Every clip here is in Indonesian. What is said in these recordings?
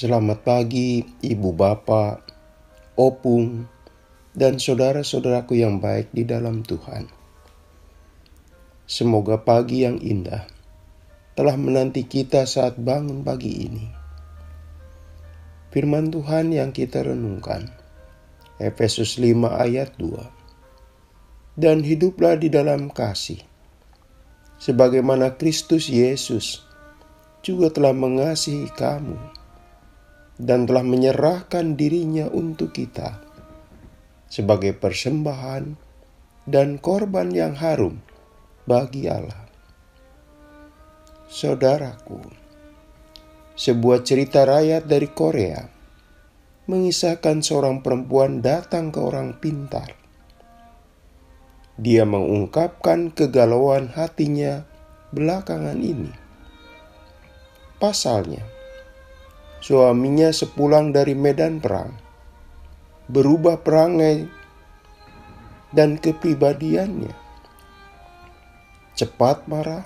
Selamat pagi, Ibu Bapak, Opung, dan saudara-saudaraku yang baik di dalam Tuhan. Semoga pagi yang indah telah menanti kita saat bangun pagi ini. Firman Tuhan yang kita renungkan, Efesus 5 ayat 2. Dan hiduplah di dalam kasih, sebagaimana Kristus Yesus juga telah mengasihi kamu dan telah menyerahkan dirinya untuk kita sebagai persembahan dan korban yang harum bagi Allah. Saudaraku, sebuah cerita rakyat dari Korea mengisahkan seorang perempuan datang ke orang pintar. Dia mengungkapkan kegalauan hatinya belakangan ini. Pasalnya, suaminya sepulang dari medan perang berubah perangai dan kepribadiannya. Cepat marah,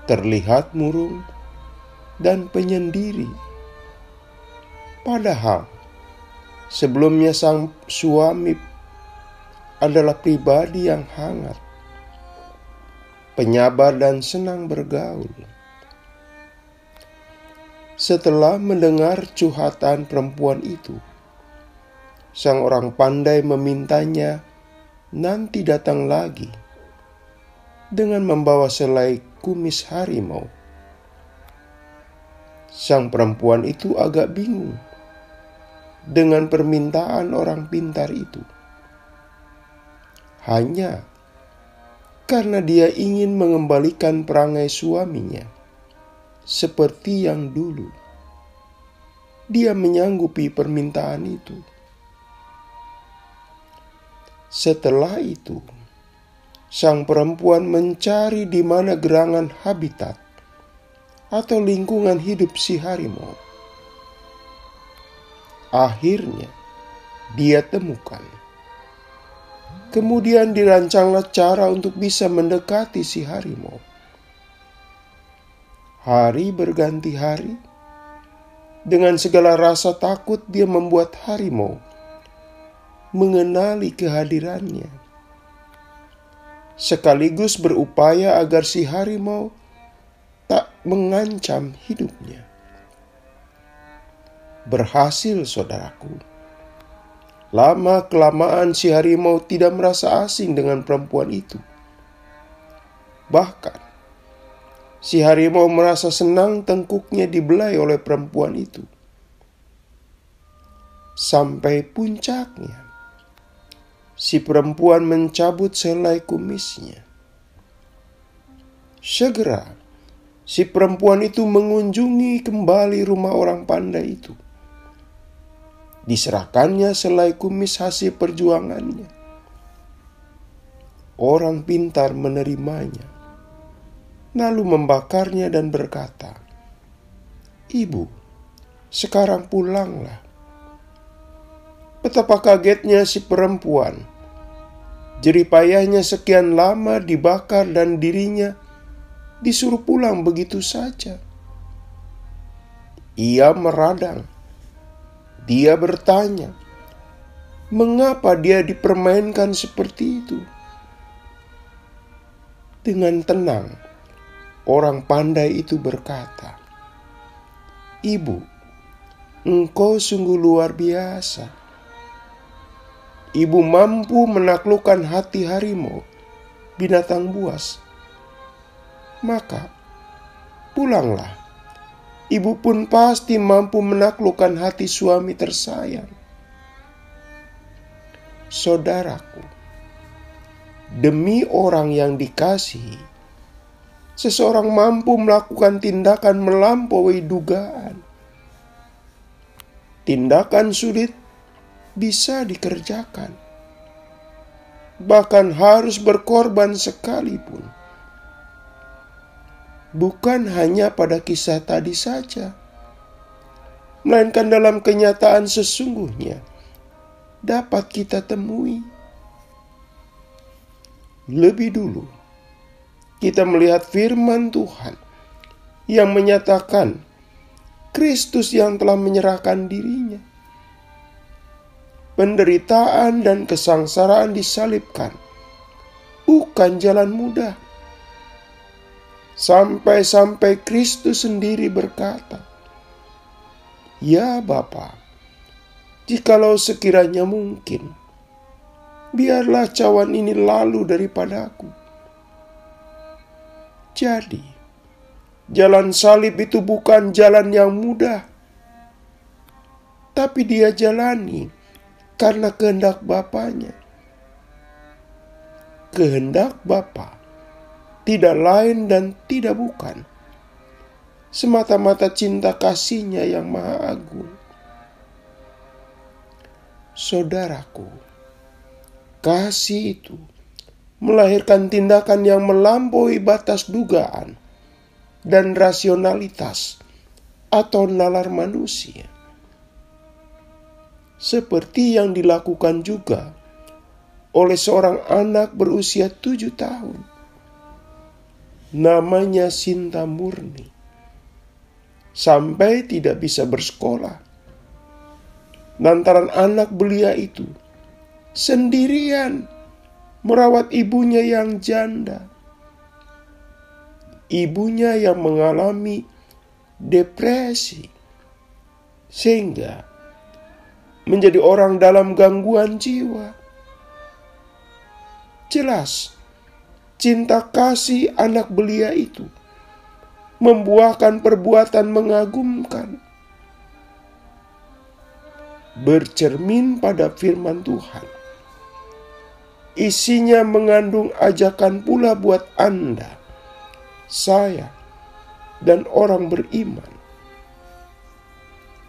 terlihat murung, dan penyendiri. Padahal sebelumnya sang suami adalah pribadi yang hangat, penyabar dan senang bergaul. Setelah mendengar curhatan perempuan itu, sang orang pandai memintanya nanti datang lagi dengan membawa selai kumis harimau. Sang perempuan itu agak bingung dengan permintaan orang pintar itu. Hanya karena dia ingin mengembalikan perangai suaminya seperti yang dulu. Dia menyanggupi permintaan itu. Setelah itu, sang perempuan mencari di mana gerangan habitat atau lingkungan hidup si harimau. Akhirnya, dia temukan. Kemudian dirancanglah cara untuk bisa mendekati si harimau. Hari berganti hari, dengan segala rasa takut dia membuat harimau mengenali kehadirannya, sekaligus berupaya agar si harimau tak mengancam hidupnya. Berhasil, saudaraku. Lama-kelamaan si harimau tidak merasa asing dengan perempuan itu. Bahkan, si harimau merasa senang tengkuknya dibelai oleh perempuan itu. Sampai puncaknya, si perempuan mencabut selai kumisnya. Segera, si perempuan itu mengunjungi kembali rumah orang pandai itu. Diserahkannya selai kumis hasil perjuangannya. Orang pintar menerimanya, lalu membakarnya dan berkata, "Ibu, sekarang pulanglah." Betapa kagetnya si perempuan. Jeripayahnya sekian lama dibakar dan dirinya disuruh pulang begitu saja. Ia meradang. Dia bertanya, mengapa dia dipermainkan seperti itu? Dengan tenang, orang pandai itu berkata, "Ibu, engkau sungguh luar biasa. Ibu mampu menaklukkan hati harimau, binatang buas. Maka, pulanglah. Ibu pun pasti mampu menaklukkan hati suami tersayang." Saudaraku, demi orang yang dikasihi, seseorang mampu melakukan tindakan melampaui dugaan. Tindakan sulit bisa dikerjakan, bahkan harus berkorban sekalipun. Bukan hanya pada kisah tadi saja, melainkan dalam kenyataan sesungguhnya dapat kita temui. Lebih dulu, kita melihat firman Tuhan yang menyatakan Kristus yang telah menyerahkan dirinya. Penderitaan dan kesengsaraan disalibkan bukan jalan mudah. Sampai-sampai Kristus sendiri berkata, "Ya Bapa, jikalau sekiranya mungkin, biarlah cawan ini lalu daripadaku." Jadi, jalan salib itu bukan jalan yang mudah, tapi dia jalani karena kehendak Bapanya. Kehendak Bapa tidak lain dan tidak bukan semata-mata cinta kasih-Nya yang maha agung. Saudaraku, kasih itu melahirkan tindakan yang melampaui batas dugaan dan rasionalitas atau nalar manusia. Seperti yang dilakukan juga oleh seorang anak berusia 7 tahun. Namanya Sinta Murni. Sampai tidak bisa bersekolah lantaran anak belia itu sendirian merawat ibunya yang janda. Ibunya yang mengalami depresi sehingga menjadi orang dalam gangguan jiwa. Jelas, cinta kasih anak belia itu membuahkan perbuatan mengagumkan. Bercermin pada firman Tuhan, isinya mengandung ajakan pula buat Anda, saya, dan orang beriman.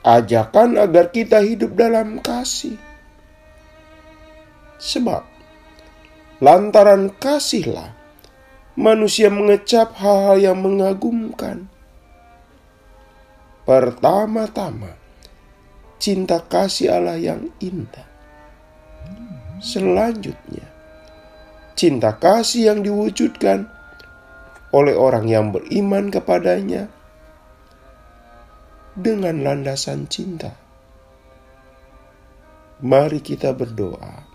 Ajakan agar kita hidup dalam kasih. Sebab lantaran kasihlah manusia mengecap hal-hal yang mengagumkan. Pertama-tama, cinta kasih Allah yang indah. Selanjutnya, cinta kasih yang diwujudkan oleh orang yang beriman kepadanya dengan landasan cinta. Mari kita berdoa.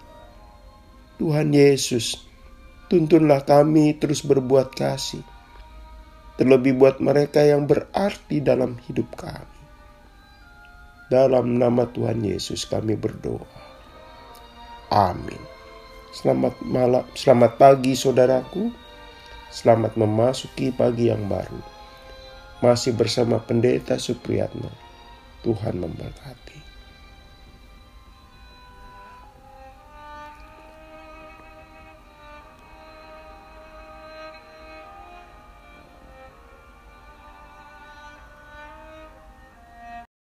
Tuhan Yesus, tuntunlah kami terus berbuat kasih, terlebih buat mereka yang berarti dalam hidup kami. Dalam nama Tuhan Yesus kami berdoa. Amin. Selamat pagi saudaraku. Selamat memasuki pagi yang baru. Masih bersama Pendeta Supriyatno. Tuhan memberkati.